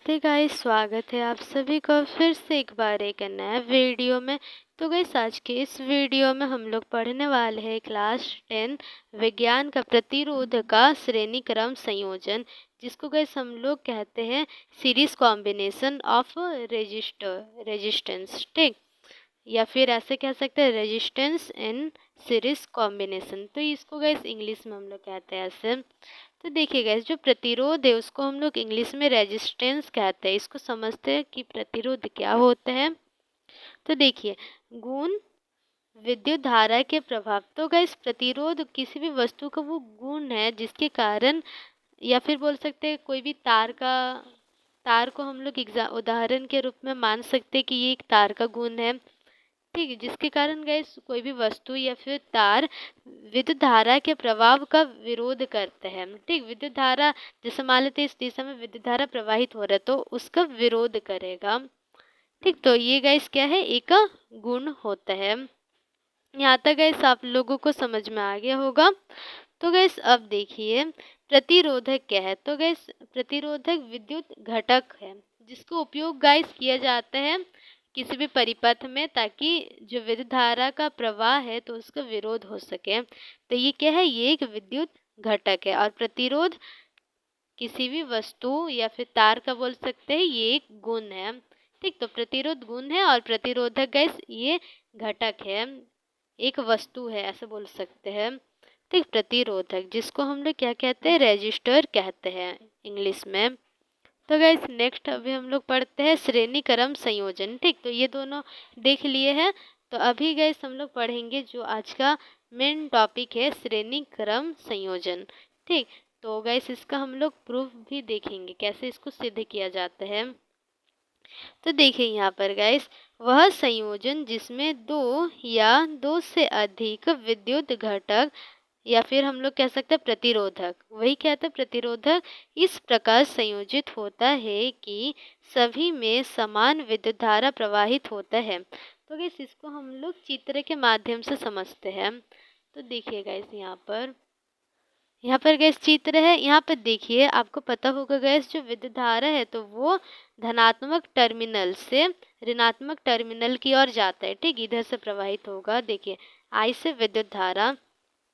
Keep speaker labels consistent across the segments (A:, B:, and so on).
A: नमस्ते गाइस, स्वागत है आप सभी का फिर से एक बार एक नया वीडियो में। तो गाइस आज के इस वीडियो में हम लोग पढ़ने वाले हैं क्लास 10 विज्ञान का प्रतिरोध का श्रेणी क्रम संयोजन, जिसको गाइस हम लोग कहते हैं सीरीज कॉम्बिनेशन ऑफ रेजिस्टेंस। ठीक, या फिर ऐसे कह सकते हैं रेजिस्टेंस इन सीरीज कॉम्बिनेशन। तो इसको गाइस इंग्लिश में हम लोग कहते हैं ऐसे। तो देखिए गाइस, जो प्रतिरोध है उसको हम लोग इंग्लिश में रेजिस्टेंस कहते हैं। इसको समझते हैं कि प्रतिरोध क्या होता है। तो देखिए, गुण विद्युत धारा के प्रभाव। तो गाइस, प्रतिरोध किसी भी वस्तु का वो गुण है जिसके कारण, या फिर बोल सकते हैं कोई भी तार को हम लोग उदाहरण के रूप में मान सकते हैं कि ये एक तार का गुण है। ठीक है, जिसके कारण गाइस कोई भी वस्तु या फिर तार विद्युत धारा के प्रवाह का विरोध करते हैं। ठीक, विद्युत धारा जैसे मान लेते हैं इस दिशा में विद्युत धारा प्रवाहित हो रहा है तो उसका विरोध करेगा। ठीक, तो ये गाइस क्या है, एक गुण होता है। यहाँ तक गाइस आप लोगों को समझ में आ गया होगा। तो गैस अब देखिए, प्रतिरोधक क्या है। तो गैस प्रतिरोधक विद्युत घटक है जिसको उपयोग गाइस किया जाता है किसी भी परिपथ में, ताकि जो विद्युत धारा का प्रवाह है तो उसका विरोध हो सके। तो ये क्या है, ये एक विद्युत घटक है। और प्रतिरोध किसी भी वस्तु या फिर तार का बोल सकते हैं, ये एक गुण है। ठीक, तो प्रतिरोध गुण है और प्रतिरोधक गैस ये घटक है, एक वस्तु है ऐसे बोल सकते हैं। ठीक, प्रतिरोधक जिसको हम लोग क्या कहते हैं, रेजिस्टर कहते हैं इंग्लिश में। तो गाइस नेक्स्ट अभी हम लोग पढ़ते हैं श्रेणी क्रम संयोजन। ठीक, तो ये दोनों देख लिए हैं। तो अभी गाइस हम लोग पढ़ेंगे जो आज का मेन टॉपिक है, श्रेणी क्रम संयोजन। ठीक, तो गाइस इसका हम लोग प्रूफ भी देखेंगे कैसे इसको सिद्ध किया जाता है। तो देखिए यहाँ पर गाइस, वह संयोजन जिसमें दो या दो से अधिक विद्युत घटक या फिर हम लोग कह सकते हैं प्रतिरोधक, वही कहते हैं प्रतिरोधक, इस प्रकार संयोजित होता है कि सभी में समान विद्युत धारा प्रवाहित होता है। तो गाइस इसको हम लोग चित्र के माध्यम से समझते हैं। तो देखिए गाइस, यहाँ पर गैस चित्र है। यहाँ पर देखिए, आपको पता होगा गैस जो विद्युत धारा है तो वो धनात्मक टर्मिनल से ऋणात्मक टर्मिनल की ओर जाता है। ठीक, इधर से प्रवाहित होगा। देखिए, आई से विद्युत धारा,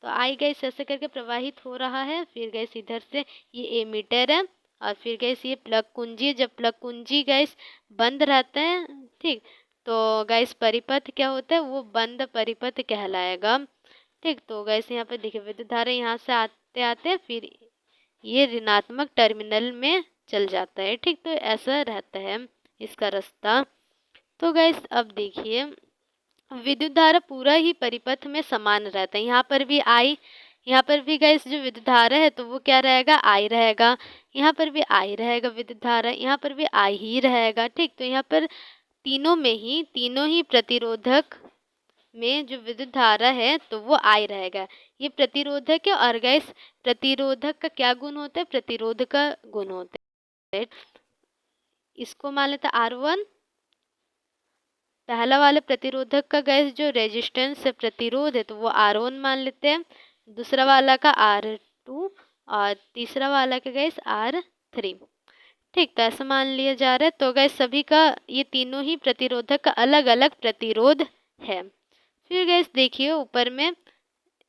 A: तो आई गैस ऐसे करके प्रवाहित हो रहा है। फिर गैस इधर से ये एमीटर है और फिर गैस ये प्लग कुंजी है। जब प्लग कुंजी गैस बंद रहता है, ठीक, तो गैस परिपथ क्या होता है, वो बंद परिपथ कहलाएगा। ठीक, तो गैस यहाँ पे देखिए विद्युत धारा यहाँ से आते आते फिर ये ऋणात्मक टर्मिनल में चल जाता है। ठीक, तो ऐसा रहता है इसका रास्ता। तो गैस अब देखिए, विद्युत धारा पूरा ही परिपथ में समान रहता है। यहाँ पर भी आई, यहाँ पर भी गैस जो विद्युत धारा है तो वो क्या रहेगा, आई रहेगा। यहाँ पर भी आई रहेगा विद्युत धारा, यहाँ पर भी आई ही रहेगा। ठीक, तो यहाँ पर तीनों ही प्रतिरोधक में जो विद्युत धारा है तो वो आई रहेगा। ये प्रतिरोधक है और गैस प्रतिरोधक का क्या गुण होता है, प्रतिरोध का गुण होता है। इसको मान लेते R1, पहला वाले प्रतिरोधक का गैस जो रेजिस्टेंस है, प्रतिरोध है, तो वो R1 मान लेते हैं। दूसरा वाला का R2 और तीसरा वाला का गैस R3। ठीक, तो ऐसा मान लिया जा रहा है। तो गैस सभी का ये तीनों ही प्रतिरोधक का अलग अलग प्रतिरोध है। फिर गैस देखिए ऊपर में,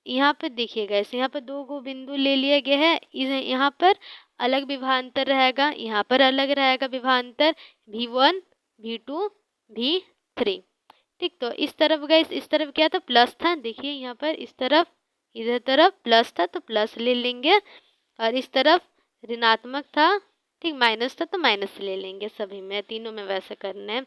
A: यहाँ पर देखिए गैस, यहाँ पर दो गो बिंदु ले लिया गया है। यहाँ पर अलग विभवांतर रहेगा, यहाँ पर अलग रहेगा विभवांतर V1, V2, V3। ठीक, तो इस तरफ गैस, इस तरफ क्या था, प्लस था। देखिए यहाँ पर इस तरफ, इधर तरफ प्लस था तो प्लस ले लेंगे, और इस तरफ ऋणात्मक था, ठीक, माइनस था तो माइनस ले लेंगे। सभी में, तीनों में वैसे करना है।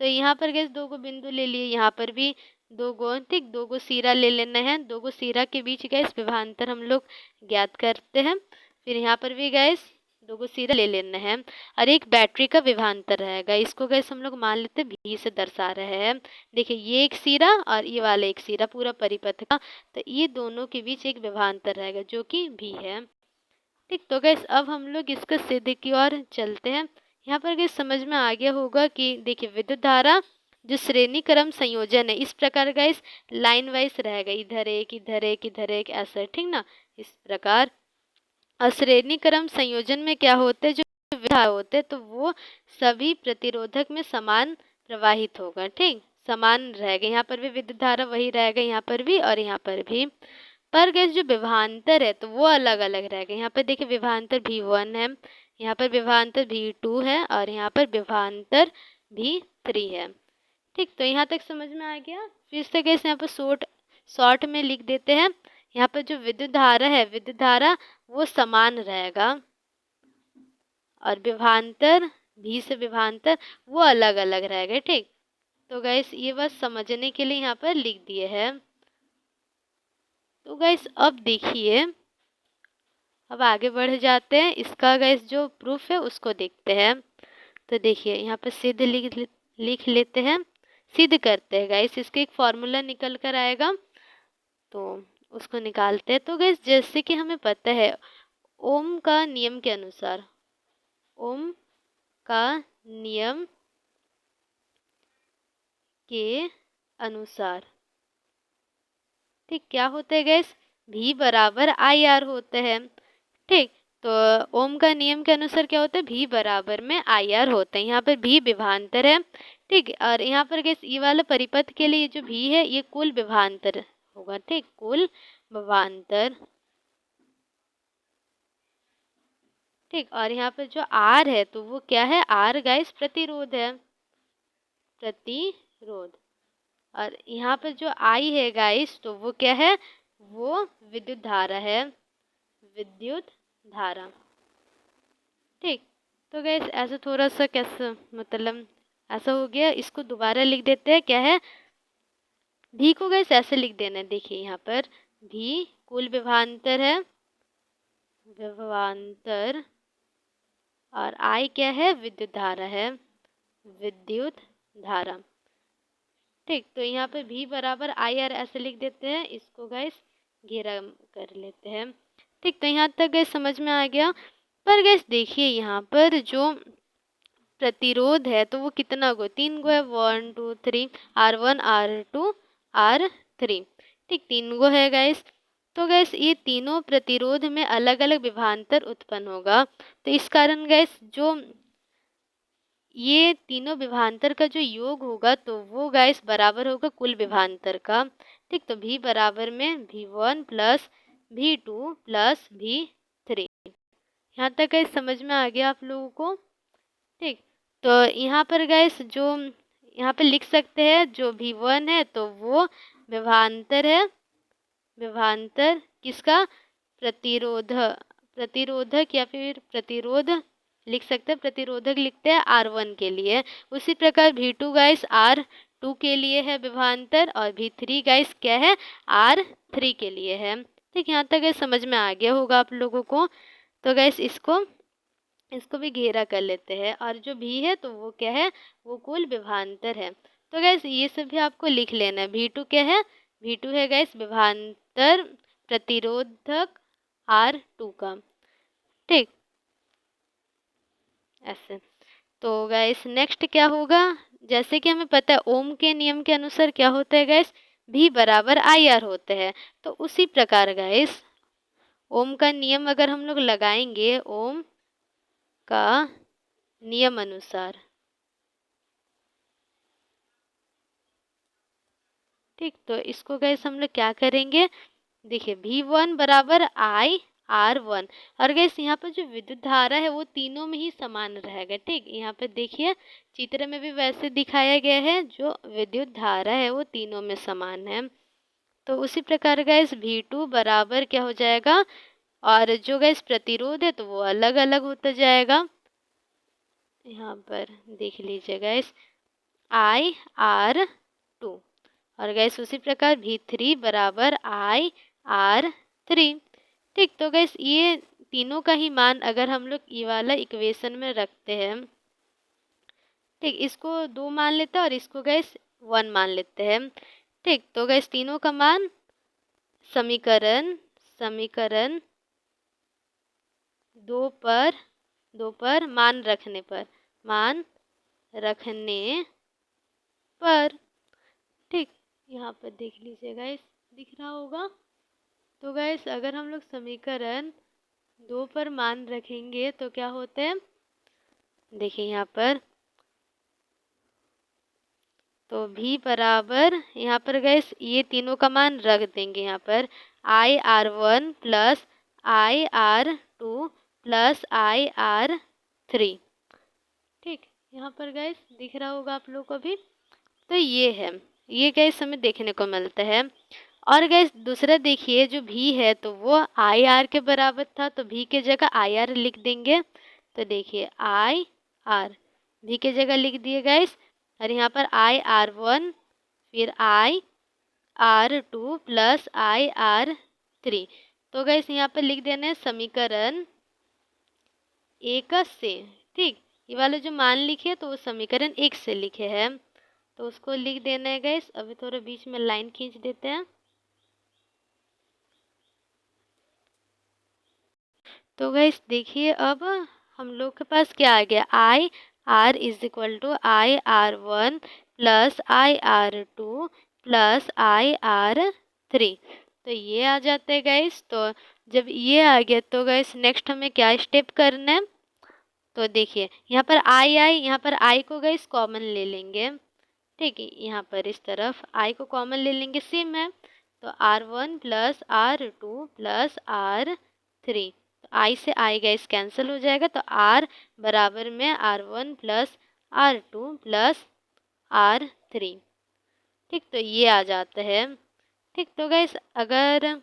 A: तो यहाँ पर गैस दो गो बिंदु ले लिए, यहाँ पर भी दो गो, ठीक, दो गो सिरा ले लेना है। दो गो सिरा के बीच गैस विभवांतर हम लोग ज्ञात करते हैं। फिर यहाँ पर भी गैस दो गो सिरा ले लेना है और एक बैटरी का विभवांतर रहेगा। इसको गैस हम लोग मान लेते भी से दर्शा रहे हैं। देखिए ये एक सिरा और ये वाला एक सिरा पूरा परिपथ का, तो ये दोनों के बीच एक विभवांतर रहेगा जो कि भी है। ठीक, तो गैस अब हम लोग इसका सिद्ध की ओर चलते हैं। यहाँ पर गैस समझ में आ गया होगा कि देखिए विद्युत धारा जो श्रेणी क्रम संयोजन है, इस प्रकार गैस लाइन वाइज रहेगा, इधर एक इधर एक इधर एक, ऐसा, ठीक ना, इस प्रकार। और श्रेणी क्रम संयोजन में क्या होता है, जो विद्युत होते हैं तो वो सभी प्रतिरोधक में समान प्रवाहित होगा। ठीक, समान रहेगा, यहाँ पर भी विद्युत धारा वही रहेगा, यहाँ पर भी और यहाँ पर भी। पर गैस जो विभवांतर है तो वो अलग अलग रहेगा। यहाँ पर देखिए विभवांतर V1 है, यहाँ पर विभवांतर V2 है और यहाँ पर विभवांतर V3 है। ठीक, तो यहाँ तक समझ में आ गया। फिर से गैस यहाँ पर शॉर्ट में लिख देते हैं। यहाँ पर जो विद्युत धारा है, विद्युत धारा वो समान रहेगा और विभवांतर भी से विभवांतर वो अलग अलग रहेगा। ठीक, तो गैस ये बस समझने के लिए यहाँ पर लिख दिए हैं। तो गैस अब देखिए, अब आगे बढ़ जाते हैं, इसका गैस जो प्रूफ है उसको देखते हैं। तो देखिए यहाँ पर सिद्ध लिख लेते हैं, सिद्ध करते हैं गैस। इसके एक फॉर्मूला निकल कर आएगा तो उसको निकालते हैं। तो गैस जैसे कि हमें पता है ओम का नियम के अनुसार, ओम का नियम के अनुसार, ठीक, क्या होता है गैस, V बराबर IR होता है। ठीक, तो ओम का नियम के अनुसार क्या होता है, V बराबर में IR होता है। यहाँ पर V विभवांतर है। ठीक, और यहाँ पर गैस ये वाला परिपथ के लिए जो V है ये कुल विभवांतर होगा। ठीक, कुल विभवांतर। ठीक, और यहाँ पर जो R है तो वो क्या है, R गैस प्रतिरोध है, प्रतिरोध। और यहाँ पर जो I है गाइस तो वो क्या है, वो विद्युत धारा है, विद्युत धारा। ठीक, तो गैस ऐसा थोड़ा सा कैसा मतलब ऐसा हो गया, इसको दोबारा लिख देते हैं। क्या है, भी को गैस ऐसे लिख देना है। देखिए यहाँ पर भी कुल विभवांतर है, विभवांतर, और I क्या है, विद्युत धारा है, विद्युत धारा। ठीक, तो यहाँ पर V बराबर IR ऐसे लिख देते हैं। इसको गैस घेरा कर लेते हैं। ठीक, तो यहाँ तक गैस समझ में आ गया। पर गैस देखिए यहाँ पर जो प्रतिरोध है तो वो कितना गो, 3 गो है, 1 2 3, R1 R2 R3। ठीक, 3 गो है गैस। तो गैस ये तीनों प्रतिरोध में अलग अलग विभवांतर उत्पन्न होगा। तो इस कारण गैस जो ये तीनों विभवांतर का जो योग होगा तो वो गैस बराबर होगा कुल विभवांतर का। ठीक, तो V बराबर में V1 plus V2 plus V3। यहाँ तक गैस समझ में आ गया आप लोगों को। ठीक, तो यहाँ पर गैस जो यहाँ पर लिख सकते हैं, जो V1 है तो वो विभवांतर है, विभवांतर किसका, प्रतिरोधक या फिर प्रतिरोध लिख सकते हैं, प्रतिरोधक लिखते हैं R1 के लिए। उसी प्रकार V2 गाइस R2 के लिए है विभवांतर, और V3 गाइस क्या है, R3 के लिए है। ठीक, यहाँ तक गैस समझ में आ गया होगा आप लोगों को। तो गैस इसको भी घेरा कर लेते हैं, और जो भी है तो वो क्या है, वो कुल विभवांतर है। तो गैस ये सब भी आपको लिख लेना है। V2 क्या है, V2 है गैस विभवांतर प्रतिरोधक R2 का। ठीक, ऐसे। तो गैस नेक्स्ट क्या होगा, जैसे कि हमें पता है ओम के नियम के अनुसार क्या होता है गैस, V बराबर IR होता है। तो उसी प्रकार गैस ओम का नियम अगर हम लोग लगाएंगे, ओम का नियम अनुसार, ठीक, तो इसको गैस हम लोग क्या करेंगे, देखिए V1 बराबर IR1, और गैस यहाँ पर जो विद्युत धारा है वो तीनों में ही समान रहेगा। ठीक, यहाँ पर देखिए चित्र में भी वैसे दिखाया गया है, जो विद्युत धारा है वो तीनों में समान है। तो उसी प्रकार गैस V2 बराबर क्या हो जाएगा, और जो गैस प्रतिरोध है तो वो अलग अलग होता जाएगा। यहाँ पर देख लीजिए गैस IR2, और गैस उसी प्रकार V3 बराबर IR3। ठीक, तो गैस ये तीनों का ही मान अगर हम लोग ये वाला इक्वेशन में रखते हैं, ठीक, इसको 2 मान लेते हैं और इसको गैस 1 मान लेते हैं। ठीक, तो गैस तीनों का मान समीकरण 2 पर मान रखने पर, ठीक, यहाँ पर देख लीजिए गाइस, दिख रहा होगा। तो गाइस अगर हम लोग समीकरण 2 पर मान रखेंगे तो क्या होते हैं, देखिए यहाँ पर, तो भी बराबर यहाँ पर गैस ये तीनों का मान रख देंगे यहाँ पर, IR1 plus IR2 plus IR3। ठीक, यहाँ पर गैस दिख रहा होगा आप लोग को भी। तो ये है, ये गैस हमें देखने को मिलता है। और गैस दूसरा देखिए, जो भी है तो वो आई आर के बराबर था, तो भी के जगह आई आर लिख देंगे। तो देखिए आई आर भी के जगह लिख दिए गैस, और यहाँ पर IR1 फिर IR2 प्लस IR3। तो गैस यहाँ पर लिख देना है समीकरण 1 से। ठीक, ये वाले जो मान लिखे तो वो समीकरण 1 से लिखे हैं, तो उसको लिख देना है गैस। अभी थोड़ा बीच में लाइन खींच देते हैं। तो गैस देखिए, अब हम लोग के पास क्या आ गया, I R is equal to IR1 plus IR2 plus IR3। तो ये आ जाते हैं गैस। तो जब ये आ गया तो गैस नेक्स्ट हमें क्या स्टेप करना है, तो देखिए यहाँ पर यहाँ पर आई को गैस कॉमन ले लेंगे। ठीक है, यहाँ पर इस तरफ आई को कॉमन ले लेंगे, सेम है। तो R1 plus R2 plus R3, तो आई से आई गैस कैंसिल हो जाएगा, तो R बराबर में R1 plus R2 plus R3। ठीक, तो ये आ जाता है। ठीक, तो गैस अगर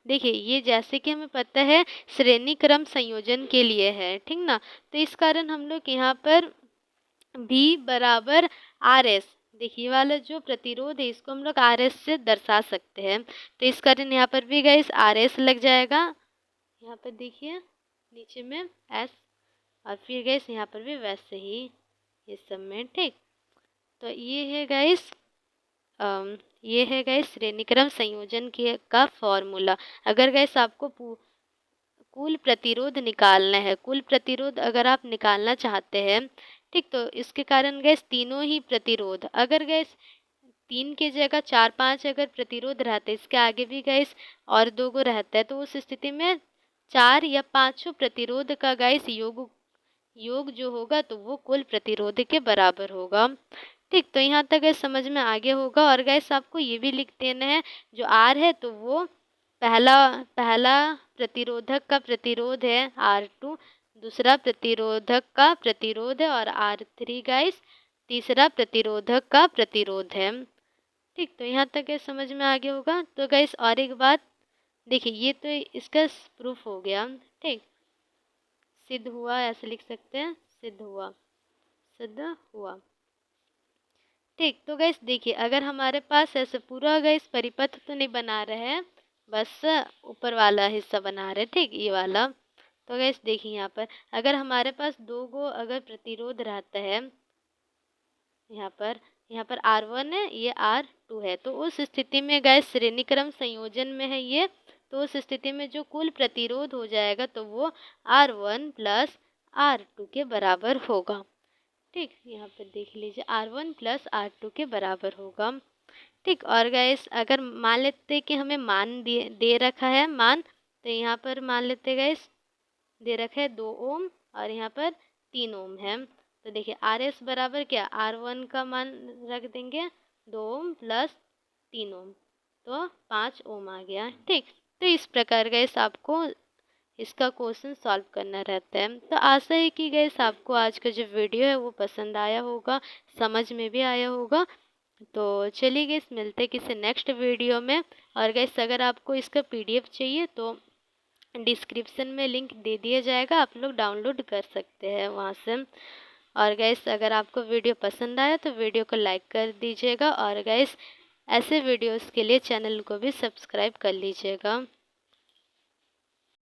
A: देखिए ये जैसे कि हमें पता है श्रेणी क्रम संयोजन के लिए है, ठीक ना, तो इस कारण हम लोग यहाँ पर भी बराबर आर एस, देखिए वाला जो प्रतिरोध है इसको हम लोग आर एस से दर्शा सकते हैं। तो इस कारण यहाँ पर भी गैस आर एस लग जाएगा, यहाँ पर देखिए नीचे में एस, और फिर गैस यहाँ पर भी वैसे ही ये सब में। ठीक, तो ये है गैस श्रेणीक्रम संयोजन के का फॉर्मूला। अगर गैस आपको कुल प्रतिरोध निकालना है, कुल प्रतिरोध अगर आप निकालना चाहते हैं, ठीक, तो इसके कारण गैस तीनों ही प्रतिरोध, अगर गैस 3 की जगह 4-5 अगर प्रतिरोध रहते, इसके आगे भी गैस और 2 गो रहता है, तो उस स्थिति में 4 या 5 प्रतिरोध का गैस योग जो होगा तो वो कुल प्रतिरोध के बराबर होगा। ठीक, तो यहाँ तक गैस समझ में आ गया होगा। और गैस आपको ये भी लिख देना है, जो आर है तो वो पहला पहला प्रतिरोधक का प्रतिरोध है R2, दूसरा प्रतिरोधक का प्रतिरोध है, और R3 गैस तीसरा प्रतिरोधक का प्रतिरोध है। ठीक, तो यहाँ तक गैस समझ में आ गया होगा। तो गैस और एक बात देखिए, ये तो इसका प्रूफ हो गया। ठीक, सिद्ध हुआ ऐसे लिख सकते हैं, सिद्ध हुआ, सिद्ध हुआ। ठीक, तो गैस देखिए, अगर हमारे पास ऐसे पूरा गैस परिपथ तो नहीं बना रहे हैं, बस ऊपर वाला हिस्सा बना रहे, ठीक, ये वाला। तो गैस देखिए यहाँ पर अगर हमारे पास 2 गो अगर प्रतिरोध रहता है, यहाँ पर R1 है, ये R2 है, तो उस स्थिति में गैस श्रेणी क्रम संयोजन में है ये, तो उस स्थिति में जो कुल प्रतिरोध हो जाएगा तो वो R1 प्लस R2 के बराबर होगा। ठीक, यहाँ पर देख लीजिए R1 प्लस R2 के बराबर होगा। ठीक, और गैस अगर मान लेते कि हमें मान दे रखा है मान, तो यहाँ पर मान लेते गैस दे रखा है 2 ओम और यहाँ पर 3 ओम है। तो देखिए आर एस बराबर क्या, R1 का मान रख देंगे 2 ओम प्लस 3 ओम, तो 5 ओम आ गया। ठीक, तो इस प्रकार गैस आपको इसका क्वेश्चन सॉल्व करना रहता है। तो आशा है कि गैस आपको आज का जो वीडियो है वो पसंद आया होगा, समझ में भी आया होगा। तो चलिए गैस मिलते हैं किसी नेक्स्ट वीडियो में। और गैस अगर आपको इसका PDF चाहिए तो डिस्क्रिप्शन में लिंक दे दिया जाएगा, आप लोग डाउनलोड कर सकते हैं वहाँ से। और गैस अगर आपको वीडियो पसंद आया तो वीडियो को लाइक कर दीजिएगा, और गैस ऐसे वीडियोस के लिए चैनल को भी सब्सक्राइब कर लीजिएगा।